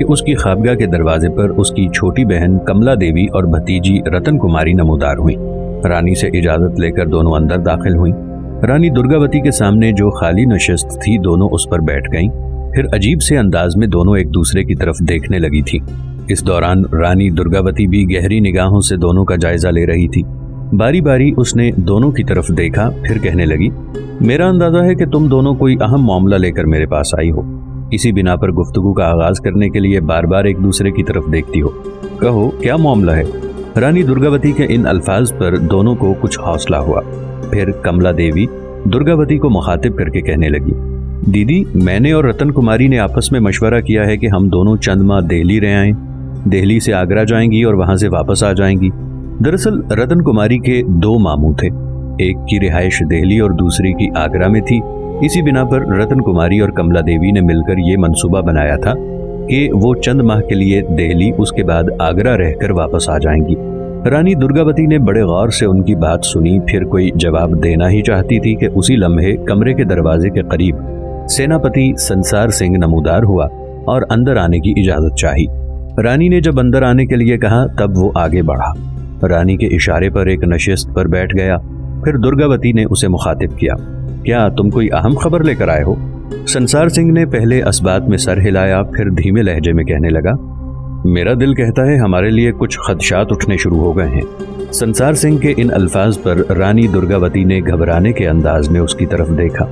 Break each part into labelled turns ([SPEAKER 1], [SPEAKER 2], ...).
[SPEAKER 1] کہ اس کی خوابگاہ کے دروازے پر اس کی چھوٹی بہن کملا دیوی اور بھتیجی رتن کماری نمودار ہوئی۔ رانی سے اجازت لے کر دونوں اندر داخل ہوئیں۔ رانی درگاوتی کے سامنے جو خالی نشست تھی دونوں اس پر بیٹھ گئیں، پھر عجیب سے انداز میں دونوں ایک دوسرے کی طرف دیکھنے لگی تھی۔ اس دوران رانی درگاوتی بھی گہری نگاہوں سے دونوں کا جائزہ لے رہی تھی۔ باری باری اس نے دونوں کی طرف دیکھا، پھر کہنے لگی، میرا اندازہ ہے کہ تم دونوں کوئی اہم معاملہ لے کر میرے پاس آئی ہو، اسی بنا پر گفتگو کا آغاز کرنے کے لیے بار بار ایک دوسرے کی طرف دیکھتی ہو۔ کہو کیا معاملہ ہے؟ رانی درگاوتی کے ان الفاظ پر دونوں کو کچھ حوصلہ ہوا۔ پھر کملا دیوی درگاوتی کو مخاطب کر کے کہنے لگی، دیدی، میں نے اور رتن کماری نے آپس میں مشورہ کیا ہے کہ ہم دونوں چند ماہ دہلی رہ آئیں۔ دہلی سے آگرہ جائیں گی اور وہاں سے واپس آ جائیں گی۔ دراصل رتن کماری کے دو ماموں تھے، ایک کی رہائش دہلی اور دوسری کی آگرہ میں تھی۔ اسی بنا پر رتن کماری اور کملا دیوی نے مل کر یہ منصوبہ بنایا تھا کہ وہ چند ماہ کے لیے دہلی، اس کے بعد آگرہ رہ کر واپس آ جائیں گی۔ رانی درگاوتی نے بڑے غور سے ان کی بات سنی، پھر کوئی جواب دینا ہی چاہتی تھی کہ اسی لمحے کمرے کے دروازے کے قریب سیناپتی سنسار سنگھ نمودار ہوا اور اندر آنے کی اجازت چاہی۔ رانی نے جب اندر آنے کے لیے کہا تب وہ آگے بڑھا، رانی کے اشارے پر ایک نشست پر بیٹھ گیا۔ پھر درگاوتی نے اسے مخاطب کیا، کیا تم کوئی اہم خبر لے کر آئے ہو؟ سنسار سنگھ نے پہلے اسبات میں سر ہلایا، پھر دھیمے لہجے میں کہنے لگا، میرا دل کہتا ہے ہمارے لیے کچھ خدشات اٹھنے شروع ہو گئے ہیں۔ سنسار سنگھ کے ان الفاظ پر رانی درگاوتی نے گھبرانے کے انداز میں اس کی طرف دیکھا۔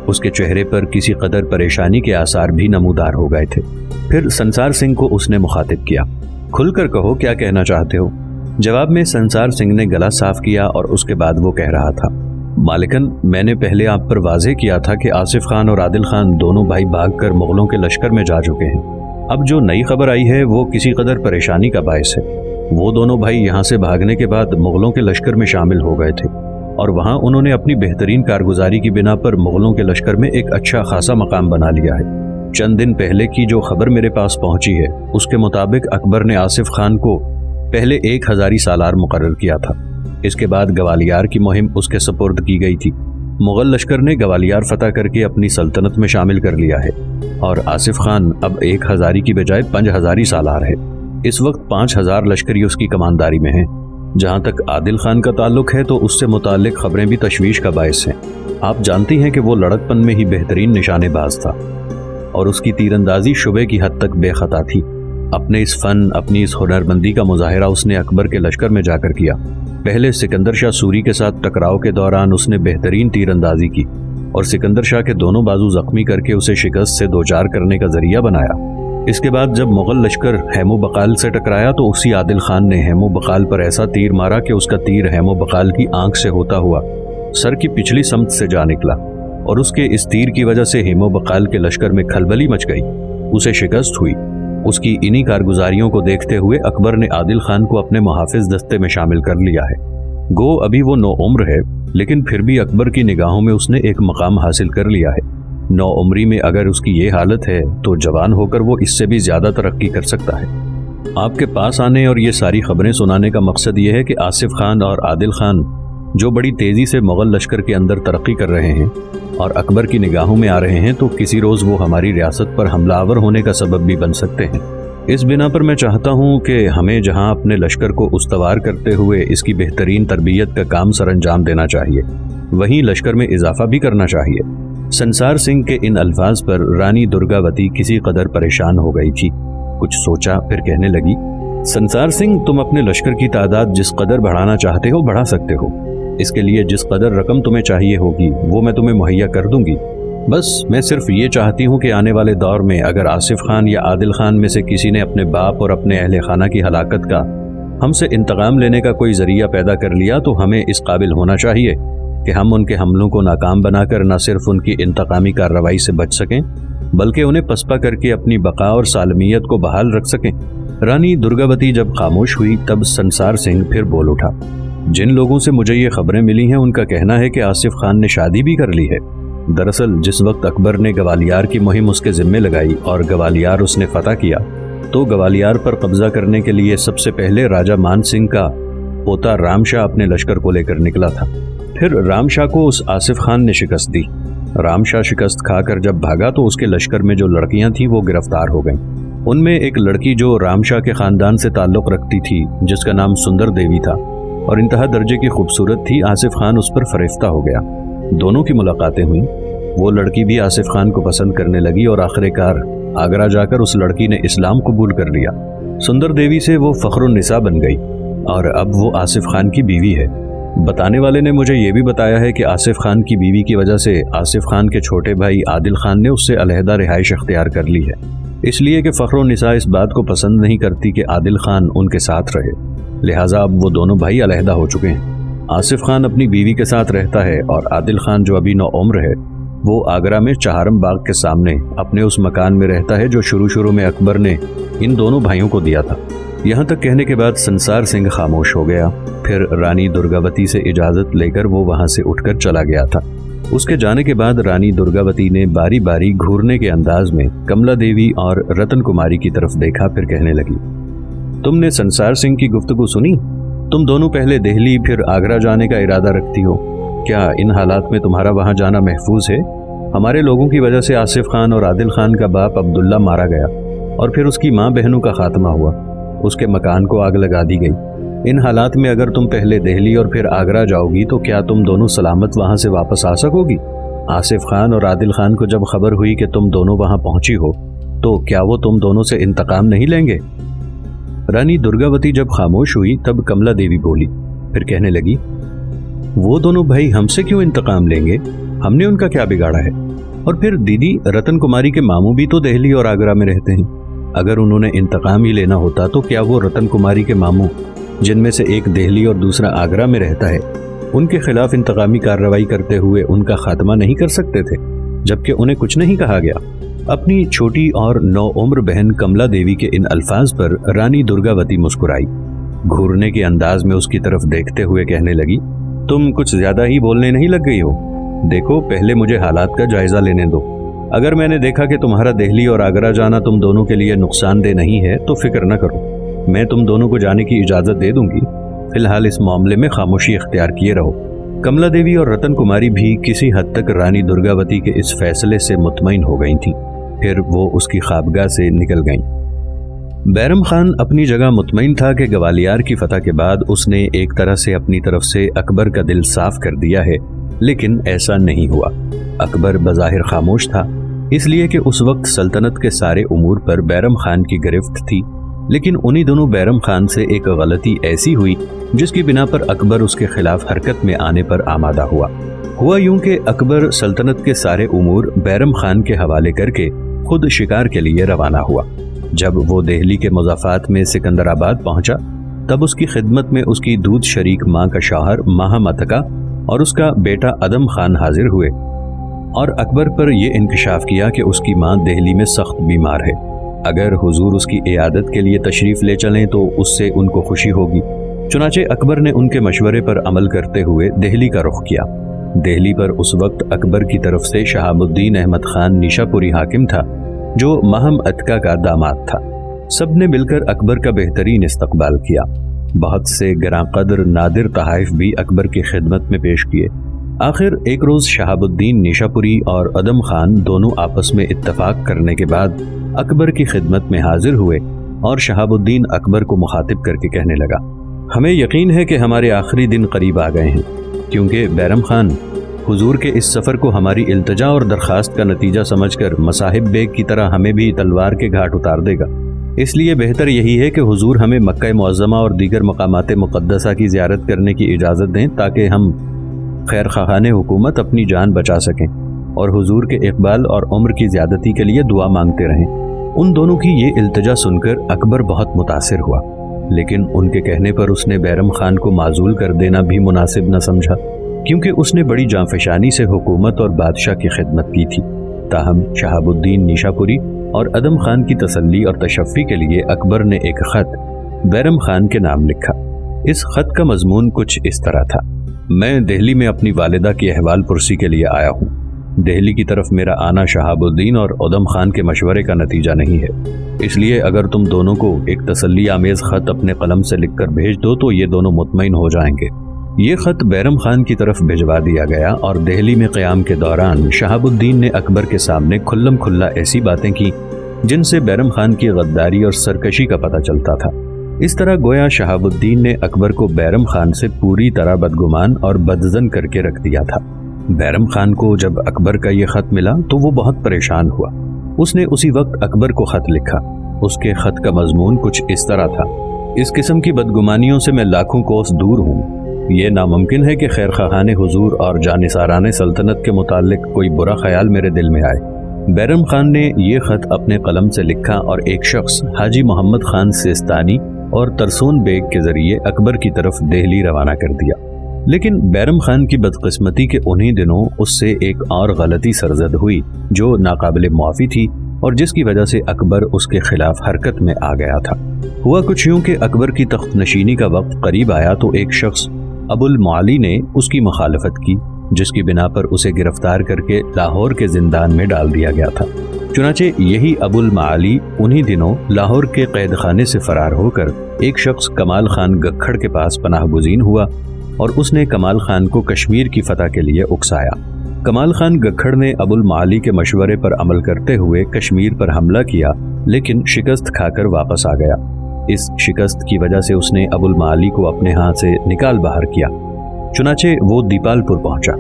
[SPEAKER 1] اس کے چہرے پر کسی قدر پریشانی کے آثار بھی نمودار ہو گئے تھے۔ پھر سنسار سنگھ کو اس نے مخاطب کیا، کھل کر کہو کیا کہنا چاہتے ہو؟ جواب میں سنسار سنگھ نے گلا صاف کیا اور اس کے بعد وہ کہہ رہا تھا، مالکن، میں نے پہلے آپ پر واضح کیا تھا کہ آصف خان اور عادل خان دونوں بھائی بھاگ کر مغلوں کے لشکر میں جا چکے ہیں۔ اب جو نئی خبر آئی ہے وہ کسی قدر پریشانی کا باعث ہے۔ وہ دونوں بھائی یہاں سے بھاگنے کے بعد مغلوں کے لشکر میں شامل ہو گئے تھے اور وہاں انہوں نے اپنی بہترین کارگزاری کی بنا پر مغلوں کے لشکر میں ایک اچھا خاصا مقام بنا لیا ہے۔ چند دن پہلے کی جو خبر میرے پاس پہنچی ہے اس کے مطابق اکبر نے آصف خان کو پہلے 1000 سالار مقرر کیا تھا۔ اس کے بعد گوالیار کی مہم اس کے سپرد کی گئی تھی۔ مغل لشکر نے گوالیار فتح کر کے اپنی سلطنت میں شامل کر لیا ہے اور آصف خان اب 1000 کی بجائے 5000 سالار ہے۔ اس وقت 5000 لشکری اس کی کمانداری میں ہیں۔ جہاں تک عادل خان کا تعلق ہے تو اس سے متعلق خبریں بھی تشویش کا باعث ہیں۔ آپ جانتی ہیں کہ وہ لڑکپن میں ہی بہترین نشانے باز تھا اور اس کی تیر اندازی شبے کی حد تک بے خطا تھی۔ اپنے اس فن، اپنی اس ہنرمندی کا مظاہرہ اس نے اکبر کے لشکر میں جا کر کیا۔ پہلے سکندر شاہ سوری کے ساتھ ٹکراؤ کے دوران اس نے بہترین تیر اندازی کی اور سکندر شاہ کے دونوں بازو زخمی کر کے اسے شکست سے دوچار کرنے کا ذریعہ بنایا۔ اس کے بعد جب مغل لشکر ہیمو بقال سے ٹکرایا تو اسی عادل خان نے ہیمو بقال پر ایسا تیر مارا کہ اس کا تیر ہیمو بقال کی آنکھ سے ہوتا ہوا سر کی پچھلی سمت سے جا نکلا اور اس کے اس تیر کی وجہ سے ہیمو بقال کے لشکر میں کھلبلی مچ گئی، اسے شکست ہوئی۔ اس کی انہی کارگزاریوں کو دیکھتے ہوئے اکبر نے عادل خان کو اپنے محافظ دستے میں شامل کر لیا ہے۔ گو ابھی وہ 9 عمر ہے، لیکن پھر بھی اکبر کی نگاہوں میں اس نے ایک مقام حاصل کر لیا ہے۔ 9 عمری میں اگر اس کی یہ حالت ہے تو جوان ہو کر وہ اس سے بھی زیادہ ترقی کر سکتا ہے۔ آپ کے پاس آنے اور یہ ساری خبریں سنانے کا مقصد یہ ہے کہ آصف خان اور عادل خان جو بڑی تیزی سے مغل لشکر کے اندر ترقی کر رہے ہیں اور اکبر کی نگاہوں میں آ رہے ہیں تو کسی روز وہ ہماری ریاست پر حملہ آور ہونے کا سبب بھی بن سکتے ہیں۔ اس بنا پر میں چاہتا ہوں کہ ہمیں جہاں اپنے لشکر کو استوار کرتے ہوئے اس کی بہترین تربیت کا کام سر انجام دینا چاہیے، وہیں لشکر میں اضافہ بھی کرنا چاہیے۔ سنسار سنگھ کے ان الفاظ پر رانی درگاوتی کسی قدر پریشان ہو گئی تھی۔ کچھ سوچا، پھر کہنے لگی، سنسار سنگھ، تم اپنے لشکر کی تعداد جس قدر بڑھانا چاہتے ہو بڑھا سکتے ہو۔ اس کے لیے جس قدر رقم تمہیں چاہیے ہوگی وہ میں تمہیں مہیا کر دوں گی۔ بس میں صرف یہ چاہتی ہوں کہ آنے والے دور میں اگر آصف خان یا عادل خان میں سے کسی نے اپنے باپ اور اپنے اہل خانہ کی ہلاکت کا ہم سے انتقام لینے کا کوئی ذریعہ پیدا کر لیا تو ہمیں اس قابل ہونا چاہیے کہ ہم ان کے حملوں کو ناکام بنا کر نہ صرف ان کی انتقامی کارروائی سے بچ سکیں بلکہ انہیں پسپا کر کے اپنی بقا اور سالمیت کو بحال رکھ سکیں۔ رانی درگاوتی جب خاموش ہوئی تب سنسار سنگھ پھر بول اٹھا، جن لوگوں سے مجھے یہ خبریں ملی ہیں ان کا کہنا ہے کہ آصف خان نے شادی بھی کر لی ہے۔ دراصل جس وقت اکبر نے گوالیار کی مہم اس کے ذمے لگائی اور گوالیار اس نے فتح کیا تو گوالیار پر قبضہ کرنے کے لیے سب سے پہلے راجہ مان سنگھ کا پوتا رام شاہ اپنے لشکر کو لے کر نکلا تھا۔ پھر رام شاہ کو اس آصف خان نے شکست دی۔ رام شاہ شکست کھا کر جب بھاگا تو اس کے لشکر میں جو لڑکیاں تھیں وہ گرفتار ہو گئیں۔ ان میں ایک لڑکی جو رام شاہ کے خاندان سے تعلق رکھتی تھی، جس کا نام سندر دیوی تھا اور انتہا درجے کی خوبصورت تھی، آصف خان اس پر فریفتہ ہو گیا۔ دونوں کی ملاقاتیں ہوئیں۔ وہ لڑکی بھی آصف خان کو پسند کرنے لگی اور آخر کار آگرہ جا کر اس لڑکی نے اسلام قبول کر لیا۔ سندر دیوی سے وہ فخر النساء بن گئی اور اب وہ آصف خان کی بیوی ہے۔ بتانے والے نے مجھے یہ بھی بتایا ہے کہ آصف خان کی بیوی کی وجہ سے آصف خان کے چھوٹے بھائی عادل خان نے اس سے علیحدہ رہائش اختیار کر لی ہے، اس لیے کہ فخر النساء اس بات کو پسند نہیں کرتی کہ عادل خان ان کے ساتھ رہے، لہٰذا اب وہ دونوں بھائی علیحدہ ہو چکے ہیں۔ آصف خان اپنی بیوی کے ساتھ رہتا ہے اور عادل خان جو ابھی نوعمر ہے وہ آگرہ میں چہارم باغ کے سامنے اپنے اس مکان میں رہتا ہے جو شروع میں اکبر نے ان دونوں بھائیوں کو دیا تھا۔ یہاں تک کہنے کے بعد سنسار سنگھ خاموش ہو گیا، پھر رانی درگاوتی سے اجازت لے کر وہ وہاں سے اٹھ کر چلا گیا تھا۔ اس کے جانے کے بعد رانی درگاوتی نے باری باری گھورنے کے انداز میں کملا دیوی اور رتن کماری کی طرف دیکھا، پھر کہنے لگی، تم نے سنسار سنگھ کی گفتگو سنی؟ تم دونوں پہلے دہلی پھر آگرہ جانے کا ارادہ رکھتی ہو، کیا ان حالات میں تمہارا وہاں جانا محفوظ ہے؟ ہمارے لوگوں کی وجہ سے آصف خان اور عادل خان کا باپ عبداللہ مارا گیا اور پھر اس کی ماں بہنوں کا خاتمہ ہوا، اس کے مکان کو آگ لگا دی گئی۔ ان حالات میں اگر تم پہلے دہلی اور پھر آگرہ جاؤ گی تو کیا تم دونوں سلامت وہاں سے واپس آ سکو گی؟ آصف خان اور عادل خان کو جب خبر ہوئی کہ تم دونوں وہاں پہنچی ہو تو کیا وہ تم دونوں سے انتقام نہیں لیں گے؟ رانی درگاوتی جب خاموش ہوئی تب کملا دیوی بولی، پھر کہنے لگی، وہ دونوں بھائی ہم سے کیوں انتقام لیں گے؟ ہم نے ان کا کیا بگاڑا ہے؟ اور پھر دیدی رتن کماری کے ماموں بھی تو دہلی اور آگرہ میں رہتے ہیں، اگر انہوں نے انتقام ہی لینا ہوتا تو کیا وہ رتن کماری کے ماموں، جن میں سے ایک دہلی اور دوسرا آگرہ میں رہتا ہے، ان کے خلاف انتقامی کارروائی کرتے ہوئے ان کا خاتمہ نہیں کر سکتے تھے، جبکہ انہیں کچھ نہیں کہا گیا؟ اپنی چھوٹی اور نوعمر بہن کملا دیوی کے ان الفاظ پر رانی درگاوتی مسکرائی، گھورنے کے انداز میں اس کی طرف دیکھتے ہوئے کہنے لگی، تم کچھ زیادہ ہی بولنے نہیں لگ گئی ہو؟ دیکھو، پہلے مجھے حالات کا جائزہ لینے دو۔ اگر میں نے دیکھا کہ تمہارا دہلی اور آگرہ جانا تم دونوں کے لیے نقصان دہ نہیں ہے تو فکر نہ کرو، میں تم دونوں کو جانے کی اجازت دے دوں گی۔ فی الحال اس معاملے میں خاموشی اختیار کیے رہو۔ کملا دیوی اور رتن کماری بھی کسی حد تک رانی درگاوتی کے اس فیصلے سے مطمئن ہو گئی تھیں، پھر وہ اس کی خوابگاہ سے نکل گئیں۔ بیرم خان اپنی جگہ مطمئن تھا کہ گوالیار کی فتح کے بعد اس نے ایک طرح سے اپنی طرف سے اکبر کا دل صاف کر دیا ہے، لیکن ایسا نہیں ہوا۔ اکبر بظاہر خاموش تھا، اس لیے کہ اس وقت سلطنت کے سارے امور پر بیرم خان کی گرفت تھی، لیکن انہی دونوں بیرم خان سے ایک غلطی ایسی ہوئی جس کی بنا پر اکبر اس کے خلاف حرکت میں آنے پر آمادہ ہوا یوں کہ اکبر سلطنت کے سارے امور بیرم خان کے حوالے کر کے خود شکار کے لیے روانہ ہوا۔ جب وہ دہلی کے مضافات میں سکندر آباد پہنچا تب اس کی خدمت میں اس کی دودھ شریک ماں کا شوہر ماہا متکا اور اس کا بیٹا ادم خان حاضر ہوئے اور اکبر پر یہ انکشاف کیا کہ اس کی ماں دہلی میں سخت بیمار ہے، اگر حضور اس کی عیادت کے لیے تشریف لے چلیں تو اس سے ان کو خوشی ہوگی۔ چنانچہ اکبر نے ان کے مشورے پر عمل کرتے ہوئے دہلی کا رخ کیا۔ دہلی پر اس وقت اکبر کی طرف سے شہاب الدین احمد خان نیشا پوری حاکم تھا جو مہم اتکا کا داماد تھا۔ سب نے مل کر اکبر کا بہترین استقبال کیا۔ بہت سے گراں قدر نادر تحائف بھی اکبر کی خدمت میں پیش کیے۔ آخر ایک روز شہاب الدین نیشا پوری اور ادم خان دونوں آپس میں اتفاق کرنے کے بعد اکبر کی خدمت میں حاضر ہوئے اور شہاب الدین اکبر کو مخاطب کر کے کہنے لگا، ہمیں یقین ہے کہ ہمارے آخری دن قریب آ گئے ہیں، کیونکہ بیرم خان حضور کے اس سفر کو ہماری التجا اور درخواست کا نتیجہ سمجھ کر مصاحب بیگ کی طرح ہمیں بھی تلوار کے گھاٹ اتار دے گا۔ اس لیے بہتر یہی ہے کہ حضور ہمیں مکہ معظمہ اور دیگر مقامات مقدسہ کی زیارت کرنے کی اجازت دیں تاکہ ہم خیر خواہان حکومت اپنی جان بچا سکیں اور حضور کے اقبال اور عمر کی زیادتی کے لیے دعا مانگتے رہیں۔ ان دونوں کی یہ التجا سن کر اکبر بہت متاثر ہوا، لیکن ان کے کہنے پر اس نے بیرم خان کو معزول کر دینا بھی مناسب نہ سمجھا، کیونکہ اس نے بڑی جانفشانی سے حکومت اور بادشاہ کی خدمت کی تھی۔ تاہم شہاب الدین نیشا پوری اور ادم خان کی تسلی اور تشفی کے لیے اکبر نے ایک خط بیرم خان کے نام لکھا۔ اس خط کا مضمون کچھ اس طرح تھا، میں دہلی میں اپنی والدہ کی احوال پرسی کے لیے آیا ہوں۔ دہلی کی طرف میرا آنا شہاب الدین اور ادم خان کے مشورے کا نتیجہ نہیں ہے، اس لیے اگر تم دونوں کو ایک تسلی آمیز خط اپنے قلم سے لکھ کر بھیج دو تو یہ دونوں مطمئن ہو جائیں گے۔ یہ خط بیرم خان کی طرف بھجوا دیا گیا اور دہلی میں قیام کے دوران شہاب الدین نے اکبر کے سامنے کھلم کھلا ایسی باتیں کی جن سے بیرم خان کی غداری اور سرکشی کا پتہ چلتا تھا۔ اس طرح گویا شہاب الدین نے اکبر کو بیرم خان سے پوری طرح بدگمان اور بدظن کر کے رکھ دیا تھا۔ بیرم خان کو جب اکبر کا یہ خط ملا تو وہ بہت پریشان ہوا۔ اس نے اسی وقت اکبر کو خط لکھا۔ اس کے خط کا مضمون کچھ اس طرح تھا: اس قسم کی بدگمانیوں سے میں لاکھوں کوس دور ہوں۔ یہ ناممکن ہے کہ خیر خواہان حضور اور جانثاران سلطنت کے متعلق کوئی برا خیال میرے دل میں آئے۔ بیرم خان نے یہ خط اپنے قلم سے لکھا اور ایک شخص حاجی محمد خان سیستانی اور ترسون بیگ کے ذریعے اکبر کی طرف دہلی روانہ کر دیا۔ لیکن بیرم خان کی بدقسمتی کے انہی دنوں اس سے ایک اور غلطی سرزد ہوئی جو ناقابل معافی تھی اور جس کی وجہ سے اکبر اس کے خلاف حرکت میں آ گیا تھا۔ ہوا کچھ یوں کہ اکبر کی تخت نشینی کا وقت قریب آیا تو ایک شخص ابو المعالی نے اس کی مخالفت کی، جس کی بنا پر اسے گرفتار کر کے لاہور کے زندان میں ڈال دیا گیا تھا۔ چنانچہ یہی ابو المعالی انہی دنوں لاہور کے قید خانے سے فرار ہو کر ایک شخص کمال خان گکھڑ کے پاس پناہ گزین ہوا اور اس نے کمال خان کو کشمیر کی فتح کے لیے اکسایا۔ کمال خان گکھڑ نے ابو المعالی کے مشورے پر عمل کرتے ہوئے کشمیر پر حملہ کیا، لیکن شکست کھا کر واپس آ گیا۔ اس شکست کی وجہ سے اس نے ابو المعالی کو اپنے ہاتھ سے نکال باہر کیا۔ چنانچہ وہ دیپال پور پہنچا،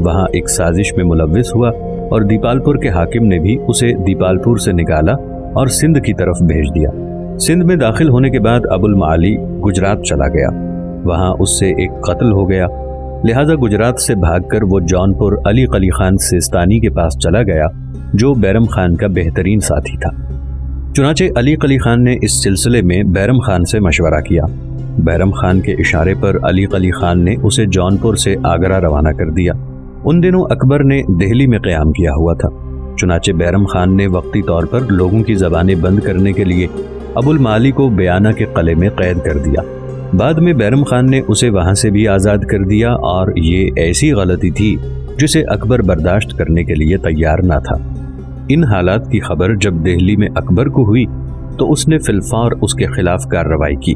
[SPEAKER 1] وہاں ایک سازش میں ملوث ہوا اور دیپال پور کے حاکم نے بھی اسے دیپال پور سے نکالا اور سندھ کی طرف بھیج دیا۔ سندھ میں داخل ہونے کے بعد ابو المعالی گجرات چلا گیا، وہاں اس سے ایک قتل ہو گیا، لہذا گجرات سے بھاگ کر وہ جونپور علی قلی خان سیستانی کے پاس چلا گیا جو بیرم خان کا بہترین ساتھی تھا۔ چنانچہ علی قلی خان نے اس سلسلے میں بیرم خان سے مشورہ کیا۔ بیرم خان کے اشارے پر علی قلی خان نے اسے جونپور سے آگرہ روانہ کر دیا۔ ان دنوں اکبر نے دہلی میں قیام کیا ہوا تھا، چنانچہ بیرم خان نے وقتی طور پر لوگوں کی زبانیں بند کرنے کے لیے ابو المعالی کو بیانہ کے قلعے میں قید کر دیا۔ بعد میں بیرم خان نے اسے وہاں سے بھی آزاد کر دیا اور یہ ایسی غلطی تھی جسے اکبر برداشت کرنے کے لیے تیار نہ تھا۔ ان حالات کی خبر جب دہلی میں اکبر کو ہوئی تو اس نے فی الفور اس کے خلاف کارروائی کی۔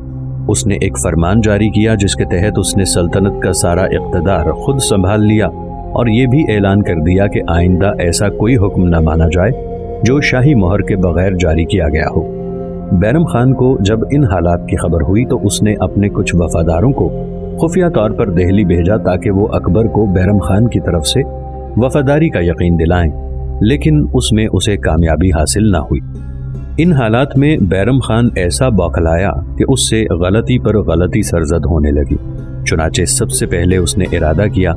[SPEAKER 1] اس نے ایک فرمان جاری کیا جس کے تحت اس نے سلطنت کا سارا اقتدار خود سنبھال لیا اور یہ بھی اعلان کر دیا کہ آئندہ ایسا کوئی حکم نہ مانا جائے جو شاہی مہر کے بغیر جاری کیا گیا ہو۔ بیرم خان کو جب ان حالات کی خبر ہوئی تو اس نے اپنے کچھ وفاداروں کو خفیہ طور پر دہلی بھیجا تاکہ وہ اکبر کو بیرم خان کی طرف سے وفاداری کا یقین دلائیں، لیکن اس میں اسے کامیابی حاصل نہ ہوئی۔ ان حالات میں بیرم خان ایسا بوکھلایا کہ اس سے غلطی پر غلطی سرزد ہونے لگی۔ چنانچہ سب سے پہلے اس نے ارادہ کیا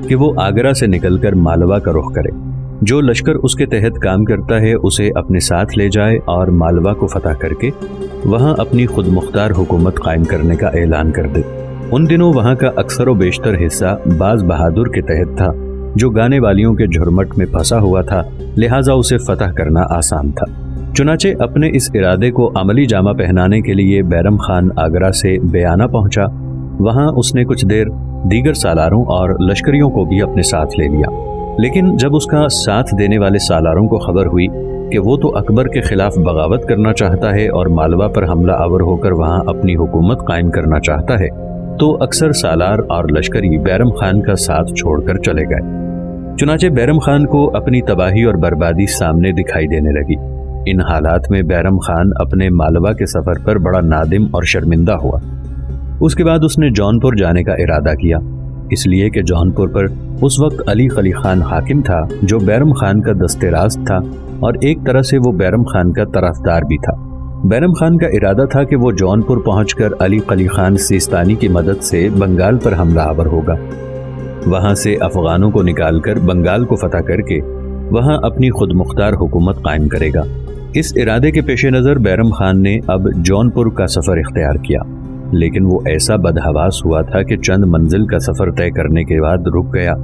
[SPEAKER 1] کہ وہ آگرہ سے نکل کر مالوا کا رخ کرے، جو لشکر اس کے تحت کام کرتا ہے اسے اپنے ساتھ لے جائے اور مالوا کو فتح کر کے وہاں اپنی خود مختار حکومت قائم کرنے کا اعلان کر دے۔ ان دنوں وہاں کا اکثر و بیشتر حصہ باز بہادر کے تحت تھا، جو گانے والیوں کے جھرمٹ میں پھنسا ہوا تھا، لہٰذا اسے فتح کرنا آسان تھا۔ چنانچہ اپنے اس ارادے کو عملی جامہ پہنانے کے لیے بیرم خان آگرہ سے بیانہ پہنچا۔ وہاں اس نے کچھ دیر دیگر سالاروں اور لشکریوں کو بھی اپنے ساتھ لے لیا، لیکن جب اس کا ساتھ دینے والے سالاروں کو خبر ہوئی کہ وہ تو اکبر کے خلاف بغاوت کرنا چاہتا ہے اور مالوا پر حملہ آور ہو کر وہاں اپنی حکومت قائم کرنا چاہتا ہے، تو اکثر سالار اور لشکری بیرم خان کا ساتھ چھوڑ کر چلے گئے۔ چنانچہ بیرم خان کو اپنی تباہی اور بربادی سامنے دکھائی دینے لگی۔ ان حالات میں بیرم خان اپنے مالوا کے سفر پر بڑا نادم اور شرمندہ ہوا۔ اس کے بعد اس نے جونپور جانے کا ارادہ کیا، اس لیے کہ جونپور پر اس وقت علی قلی خان حاکم تھا جو بیرم خان کا دست راست تھا اور ایک طرح سے وہ بیرم خان کا طرفدار بھی تھا۔ بیرم خان کا ارادہ تھا کہ وہ جونپور پہنچ کر علی قلی خان سیستانی کی مدد سے بنگال پر حملہ آور ہوگا، وہاں سے افغانوں کو نکال کر بنگال کو فتح کر کے وہاں اپنی خود مختار حکومت قائم کرے گا۔ اس ارادے کے پیش نظر بیرم خان نے اب جونپور کا سفر اختیار کیا، لیکن وہ ایسا بدحواس ہوا تھا کہ چند منزل کا سفر طے کرنے کے بعد رک گیا،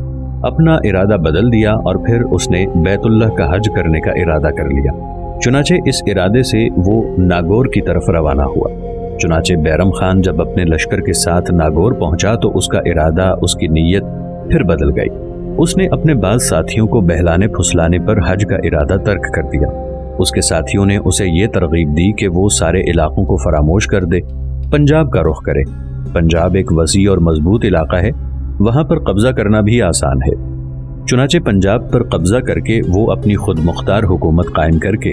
[SPEAKER 1] اپنا ارادہ بدل دیا اور پھر اس نے بیت اللہ کا حج کرنے کا ارادہ کر لیا۔ چنانچہ اس ارادے سے وہ ناگور کی طرف روانہ ہوا۔ چنانچہ بیرم خان جب اپنے لشکر کے ساتھ ناگور پہنچا تو اس کا ارادہ، اس کی نیت پھر بدل گئی۔ اس نے اپنے بعض ساتھیوں کو بہلانے پھسلانے پر حج کا ارادہ ترک کر دیا۔ اس کے ساتھیوں نے اسے یہ ترغیب دی کہ وہ سارے علاقوں کو فراموش کر دے، پنجاب کا رخ کرے۔ پنجاب ایک وسیع اور مضبوط علاقہ ہے، وہاں پر قبضہ کرنا بھی آسان ہے۔ چنانچہ پنجاب پر قبضہ کر کے وہ اپنی خود مختار حکومت قائم کر کے